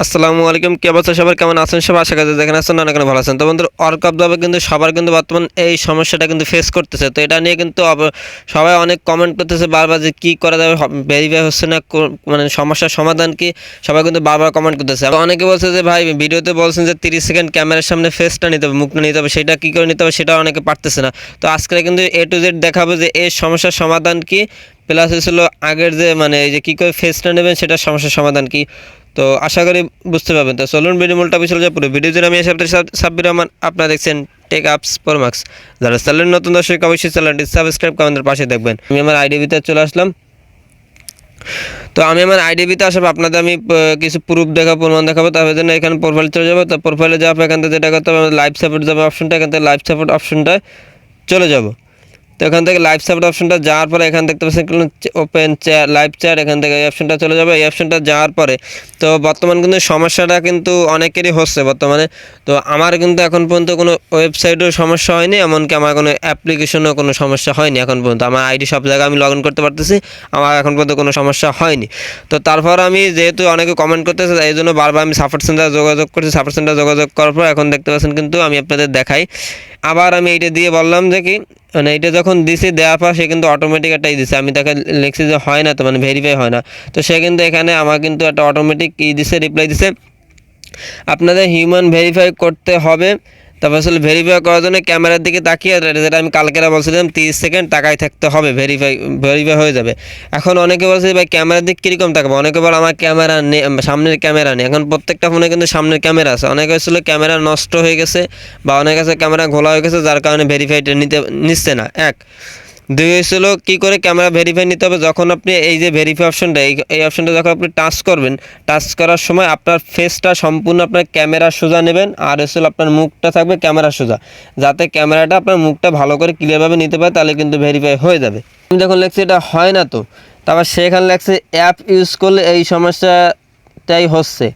আসসালামু আলাইকুম, কি অবস্থা সবার, কেমন আছেন সবাই? আশা করি দেখেন আছেন অনেক ভালো আছেন। তো বন্ধুরা, অর্কপভাবে কিন্তু সবার কিন্তু বর্তমান এই সমস্যাটা কিন্তু ফেস করতেছে। তো এটা নিয়ে কিন্তু সবাই অনেক কমেন্ট করতেছে বারবার যে কী করা যাবে, ভেরিফাই হচ্ছে না, মানে সমস্যার সমাধান কি, সবাই কিন্তু বারবার কমেন্ট করতেছে। আবার অনেকে বলছে যে ভাই ভিডিওতে বলছেন যে 30 সেকেন্ড ক্যামেরার সামনে ফেসটা নিতে হবে, মুখটা নিতে হবে, সেটা কী করে নিতে হবে সেটা অনেকে পারতেছে না। তো আজকে কিন্তু A to Z দেখাবো যে এই সমস্যার সমাধান কি, প্লাস হচ্ছিল আগের যে মানে এই যে কী করে ফেসটা নেবেন সেটার সমস্যার সমাধান কি। তো আশা করি বুঝতে পারবেন। তো চলুন ভিডিও মূল টপিক চলে যায়। পুরো ভিডিও জুড়ে আমি সাব্বির রহমান, আপনারা দেখছেন টেক আপস প্রো ম্যাক্স। যারা চ্যানেল নতুন দর্শক অবশ্যই চ্যানেলটি সাবস্ক্রাইব করে আমাদের পাশে দেখবেন। আমি আমার আইডিবিতে চলে আসলাম। তো আমি আমার আইডিবিতে আসার আপনাদের আমি কিছু প্রমাণ দেখাবো। তার জন্য এখানে প্রোফাইল চলে যাবো। তো প্রোফাইলে যাওয়ার পর এখান থেকে যেটা করতে হবে, লাইভ সাপোর্ট যাবে অপশনটা, এখান থেকে লাইভ সাপোর্ট অপশনটায় চলে যাবো। তো এখান থেকে লাইভ সাপোর্ট অপশনটা যাওয়ার পরে এখান দেখতে পাচ্ছেন ওপেন লাইভ চ্যাট, এখান থেকে এই অপশনটা চলে যাবে। এই অপশনটা যাওয়ার পরে তো বর্তমান কিন্তু সমস্যাটা কিন্তু অনেকেরই হচ্ছে বর্তমানে। তো আমার কিন্তু এখন পর্যন্ত কোনো ওয়েবসাইটেও সমস্যা হয়নি, এমনকি আমার কোনো অ্যাপ্লিকেশনেও কোনো সমস্যা হয়নি এখন পর্যন্ত। আমার আইডি সব জায়গায় আমি লগ ইন করতে পারতেছি, আমার এখন পর্যন্ত কোনো সমস্যা হয়নি। তো তারপর আমি যেহেতু অনেকে কমেন্ট করতেছে, এই জন্য বারবার আমি সাপোর্ট সেন্টারে যোগাযোগ করছি। সাপোর্ট সেন্টারে যোগাযোগ করার পর এখন দেখতে পাচ্ছেন কিন্তু আমি আপনাদের দেখাই। আবার আমি এইটা দিয়ে বললাম যে কি, মানে এটা যখন দিছি দেওয়ার পর সে কিন্তু অটোমেটিক একটাই দিছে। আমি তাকে লিখছি যে হয় না, তো মানে ভেরিফাই হয় না। তো সে কিন্তু এখানে আমার কিন্তু একটা অটোমেটিক কী দিছে, রিপ্লাই দিছে, আপনাদের হিউম্যান ভেরিফাই করতে হবে। তারপর আসলে ভেরিফাই করার জন্য ক্যামেরার দিকে তাকিয়ে, যেটা আমি কালকেরা বলছিলাম 30 সেকেন্ড তাকাই থাকতে হবে, ভেরিফাই হয়ে যাবে। এখন অনেকে বলছে ভাই ক্যামেরার দিক কীরকম তাকাবো, অনেকে বলে আমার ক্যামেরা নেই, সামনের ক্যামেরা নেই। এখন প্রত্যেকটা ফোনে কিন্তু সামনের ক্যামেরা আছে। অনেকে আসলে ক্যামেরা নষ্ট হয়ে গেছে বা অনেক কাছে ক্যামেরা ঘোলা হয়ে গেছে, যার কারণে ভেরিফাইটা নিচ্ছে না। এক দুই হয়েছিল কী করে ক্যামেরা ভেরিফাই নিতে হবে, যখন আপনি এই যে ভেরিফাই অপশনটা, এই অপশনটা যখন আপনি টাচ করবেন, টাচ করার সময় আপনার ফেসটা সম্পূর্ণ আপনার ক্যামেরা সোজা নেবেন, আর হচ্ছিল আপনার মুখটা থাকবে ক্যামেরা সোজা, যাতে ক্যামেরাটা আপনার মুখটা ভালো করে ক্লিয়ারভাবে নিতে পারে, তাহলে কিন্তু ভেরিফাই হয়ে যাবে। আমি যখন লেখছি এটা হয় না, তো তারপর সেখানে লেখছে অ্যাপ ইউজ করলে এই সমস্যাটাই হচ্ছে।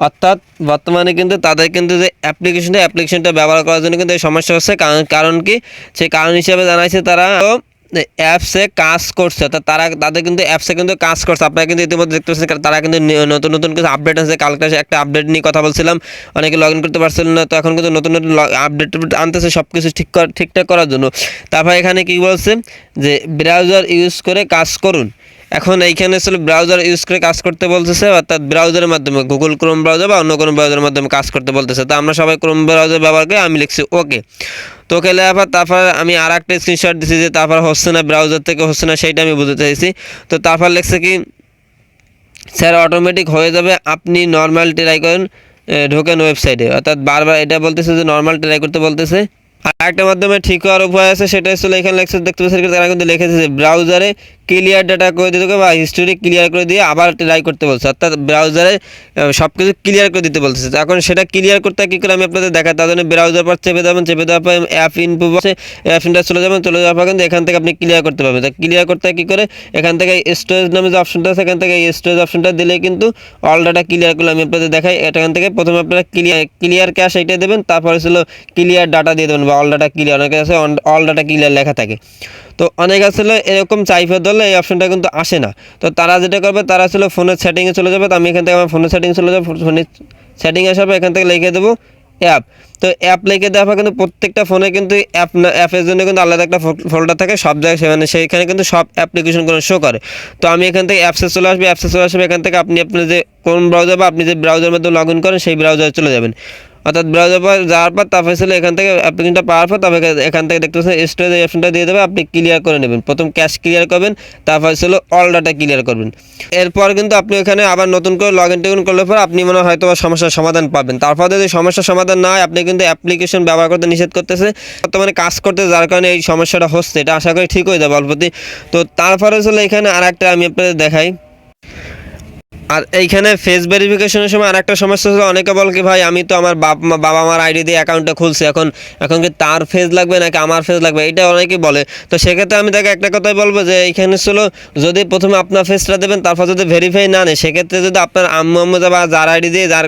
অর্থাৎ বর্তমানে কিন্তু তাদের কিন্তু যে অ্যাপ্লিকেশনটা ব্যবহার করার জন্য কিন্তু এই সমস্যা হচ্ছে। কারণ কি, সেই কারণ হিসেবে জানাইছে তারা অ্যাপসে কাজ করছে, অর্থাৎ তাদের কিন্তু অ্যাপসে কিন্তু কাজ করছে। আপনারা কিন্তু ইতিমধ্যে দেখতে পাচ্ছেন তারা কিন্তু নতুন নতুন কিছু আপডেট আছে। কালকে একটা আপডেট নিয়ে কথা বলছিলাম, অনেকে লগ ইন করতে পারছিলেন না, তো এখন কিন্তু নতুন নতুন আপডেট আনতেছে সব কিছু ঠিকঠাক করার জন্য। তারপর এখানে কি বলছে যে ব্রাউজার ইউজ করে কাজ করুন। এখন এইখানে আসলে ব্রাউজার ইউজ করে কাজ করতে বলতেছে, অর্থাৎ ব্রাউজারের মাধ্যমে গুগল ক্রোম ব্রাউজার বা অন্য কোনো ব্রাউজারের মাধ্যমে কাজ করতে বলতেছে। তো আমরা সবাই ক্রোম ব্রাউজার ব্যবহার করি, আমি লিখছি ওকে। তো ওকে লেখার তারপর আমি আর একটা স্ক্রিনশট দিচ্ছি যে তারপর হচ্ছে না, ব্রাউজার থেকে হচ্ছে না, সেইটা আমি বুঝতে চাইছি। তো তারপর লিখছে কি, স্যার অটোমেটিক হয়ে যাবে, আপনি নর্মাল ট্রাই করেন, ঢোকেন ওয়েবসাইটে। অর্থাৎ বারবার এটা বলতেছে যে নর্মাল ট্রাই করতে বলতেছে। আর একটা মাধ্যমে ঠিক হওয়ার উপায় আছে, সেটা হচ্ছে এখানে লেখছে দেখতে পাচ্ছেন তারা কিন্তু লিখেছে যে ব্রাউজারে ক্লিয়ার ডাটা করে দিতে হবে বা হিস্টোরি ক্লিয়ার করে দিয়ে আবার ট্রাই করতে বলছে, অর্থাৎ ব্রাউজারে সব কিছু ক্লিয়ার করে দিতে বলতেছে। এখন সেটা ক্লিয়ার করতে কী করে আমি আপনাদের দেখাই, তার জন্য ব্রাউজার পর চেপে দেবেন, চেপে দেওয়ার পর অ্যাপ ইনফো আছে, অ্যাপ ইনটা চলে যাওয়ার পর কিন্তু এখান থেকে আপনি ক্লিয়ার করতে পারবেন। তা ক্লিয়ার করতে কী করে, এখান থেকে স্টোরেজ নামে যে অপশনটা আছে, এখান থেকে এই স্টোরেজ অপশনটা দিলে কিন্তু অল ডাটা ক্লিয়ার করলে আমি আপনাদের দেখাই। এখান থেকে প্রথমে আপনারা ক্লিয়ার ক্যাশ এইটা দেবেন, তারপরে ছিল ক্লিয়ার ডাটা দিয়ে দেবেন বা অল ডাটা ক্লিয়ার, অনেকে আছে অল ডাটা ক্লিয়ার লেখা থাকে। তো অনেক আসলে এরকম চাইফে ধরলে এই অপশনটা কিন্তু আসে না। তো তারা যেটা করবে, তারা আসলে ফোনের সেটিংয়ে চলে যাবে। তো আমি এখান থেকে আমার ফোনের সেটিংয়ে চলে যাবো, ফোনের সেটিংয়ে আসার পর এখান থেকে লিখে দেবো অ্যাপ। তো অ্যাপ লিখে দেওয়ার পর কিন্তু প্রত্যেকটা ফোনে কিন্তু অ্যাপের জন্য কিন্তু আলাদা একটা ফোল্ডার থাকে সব জায়গায়, সেইখানে কিন্তু সব অ্যাপ্লিকেশনগুলো শো করে। তো আমি এখান থেকে অ্যাপসে চলে আসবে, এখান থেকে আপনি যে কোন ব্রাউজার বা আপনি যে ব্রাউজারের মধ্যে লগ ইন করেন সেই ব্রাউজারে চলে যাবেন। অর্থাৎ ব্রাউজার পর যাওয়ার পর তারপরে ছিল এখান থেকে অ্যাপ্লিকেশনটা পাওয়ার পর তারপরে এখান থেকে দেখতে পাচ্ছেন স্টোরেজ এই অপশনটা দিয়ে দেবে, আপনি ক্লিয়ার করে নেবেন। প্রথম ক্যাশ ক্লিয়ার করবেন, তারপর ছিল অল ডাটা ক্লিয়ার করবেন। এরপর কিন্তু আপনি এখানে আবার নতুন করে লগ ইন করলে পর আপনি মনে হয় হয়তো সমস্যার সমাধান পাবেন। তারপর যদি সমস্যার সমাধান না হয়, আপনি কিন্তু অ্যাপ্লিকেশন ব্যবহার করতে নিষেধ করতেছে বর্তমানে কাজ করতে, যার কারণে এই সমস্যাটা হচ্ছে। এটা আশা করি ঠিক হয়ে যাবে অল্পতেই। তো তারপরে ছিল এখানে আর একটা আমি আপনাদের দেখাই। আর এইখানে ফেস ভেরিফিকেশনের সময় আর একটা সমস্যা হলো, অনেকে বল কি ভাই আমি তো আমার বাবা মার আইডি দিয়ে অ্যাকাউন্টটা খুলছি, এখন কি তার ফেস লাগবে নাকি আমার ফেস লাগবে, এটা অনেকেই বলে। তো সেক্ষেত্রে আমি তাকে একটা কথাই বলবো যে এইখানে ছিল যদি প্রথমে আপনার ফেসটা দেবেন, তারপর যদি ভেরিফাই না নেয়, সেক্ষেত্রে যদি আপনার আম্মু বা যার আইডি দিয়ে, যার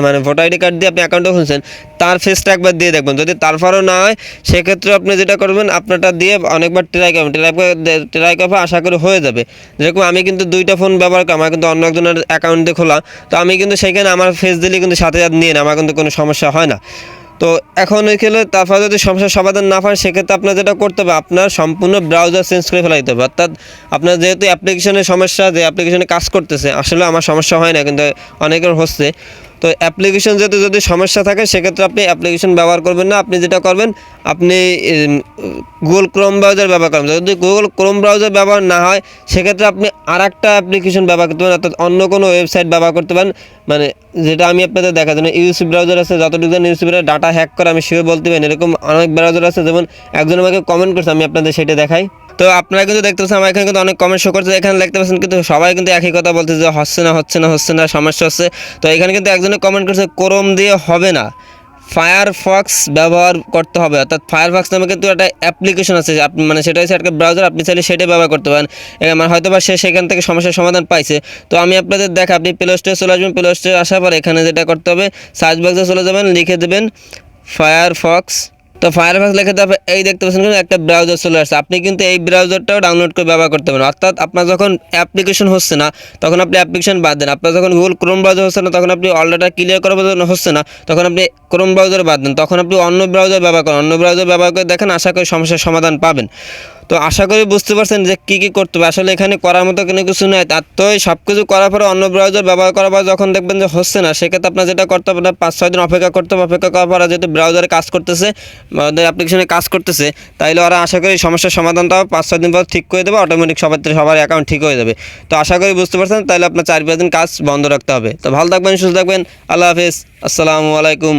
মানে ভোটার আইডি কার্ড দিয়ে আপনি অ্যাকাউন্টটা খুলছেন, তার ফেসটা একবার দিয়ে দেখবেন। যদি তারপরও না হয়, সেক্ষেত্রে আপনি যেটা করবেন, আপনারটা দিয়ে অনেকবার ট্রাই করবেন, ট্রাই করে আশা করি হয়ে যাবে। যেরকম আমি কিন্তু দুইটা ফোন ব্যবহার করি, আমার কিন্তু অন্য একজনের অ্যাকাউন্ট দিয়ে খোলা, তো আমি কিন্তু সেখানে আমার ফেস দিলে কিন্তু সাথে সাথে নিয়ে না, আমার কিন্তু কোনো সমস্যা হয় না। তো এখন ওইখানে তারপরে যদি সমস্যার সমাধান না পান, সেক্ষেত্রে আপনার যেটা করতে হবে, আপনার সম্পূর্ণ ব্রাউজার চেঞ্জ করে ফেলাইতে হবে। অর্থাৎ আপনার যেহেতু অ্যাপ্লিকেশনের সমস্যা, যে অ্যাপ্লিকেশনে কাজ করতেছে, আসলে আমার সমস্যা হয় না কিন্তু অনেকের হচ্ছে। তো অ্যাপ্লিকেশন যদি সমস্যা থাকে, সেক্ষেত্রে আপনি অ্যাপ্লিকেশন ব্যবহার করবেন না। আপনি যেটা করবেন, আপনি গুগল ক্রোম ব্রাউজার ব্যবহার করবেন। যদি গুগল ক্রোম ব্রাউজার ব্যবহার না হয়, সেক্ষেত্রে আপনি আরেকটা অ্যাপ্লিকেশন ব্যবহার করতে পারেন, অর্থাৎ অন্য কোনো ওয়েবসাইট ব্যবহার করতে পারেন। মানে যেটা আমি আপনাদের দেখা যায়, ইউসি ব্রাউজার আছে, যতটুকু জানি ইউসির ডাটা হ্যাক করে আমি শিওর বলতে পারি, এরকম অনেক ব্রাউজার আছে। যেমন একজন আমাকে কমেন্ট করছে, আমি আপনাদের সেটা দেখাই। তো আপনারা কিন্তু দেখতে পাচ্ছেন আমার এখানে কিন্তু অনেক কমেন্ট শো করছে, এখানে দেখতে পাচ্ছেন কিন্তু সবাই কিন্তু একই কথা বলছে যে হচ্ছে না সমস্যা হচ্ছে। তো এখানে কিন্তু একজনে কমেন্ট করছে ক্রোম দিয়ে হবে না, ফায়ারফক্স ব্যবহার করতে হবে। অর্থাৎ ফায়ারফক্স নামে কিন্তু একটা অ্যাপ্লিকেশন আছে, মানে সেটা হচ্ছে একটা ব্রাউজার, আপনি চাইলে সেটাই ব্যবহার করতে পারেন। মানে হয়তো বা সে সেখান থেকে সমস্যার সমাধান পাইছে। তো আমি আপনাদের দেখা, আপনি প্লে স্টোরে চলে আসবেন, প্লে স্টোরে আসার পর এখানে যেটা করতে হবে, সার্চ বক্সে চলে যাবেন, লিখে দেবেন ফায়ারফক্স। তো ফায়ারফক্স লেখে তারপর এই দেখতে পাচ্ছেন কিন্তু একটা ব্রাউজার চলে আসছে, আপনি কিন্তু এই ব্রাউজারটাও ডাউনলোড করে ব্যবহার করতে পারেন। অর্থাৎ আপনার যখন অ্যাপ্লিকেশন হচ্ছে না, তখন আপনি অ্যাপ্লিকেশন বাদ দেন। আপনার যখন গুগল ক্রোম ব্রাউজার হচ্ছে না, তখন আপনি অল ডাটা ক্লিয়ার করার জন্য হচ্ছে না, তখন আপনি ক্রোম ব্রাউজার বাদ দেন, তখন আপনি অন্য ব্রাউজার ব্যবহার করেন। অন্য ব্রাউজার ব্যবহার করে দেখেন, আশা করি সমস্যার সমাধান পাবেন। তো আশা করি বুঝতে পারছেন যে কী কী করতে হবে। আসলে এখানে করার মতো কোনো কিছু নয়। তার তো সব কিছু করার পরে অন্য ব্রাউজার ব্যবহার করার পর যখন দেখবেন যে হচ্ছে না, সেক্ষেত্রে আপনার যেটা করতে হবে, আপনার 5-6 দিন অপেক্ষা করতে হবে। অপেক্ষা করার পর যেহেতু ব্রাউজারে কাজ করতেছে, আমাদের অ্যাপ্লিকেশনে কাজ করতেছে, তাইলে ওরা আশা করি সমস্যার সমাধানটাও 5-6 দিন পর ঠিক করে দেবে, অটোমেটিক সবার অ্যাকাউন্ট ঠিক হয়ে যাবে। তো আশা করি বুঝতে পারছেন, তাইলে আপনার 4-5 দিন কাজ বন্ধ রাখতে হবে। তো ভালো থাকবেন, সুস্থ থাকবেন, আল্লাহ হাফেজ, আসসালামু আলাইকুম।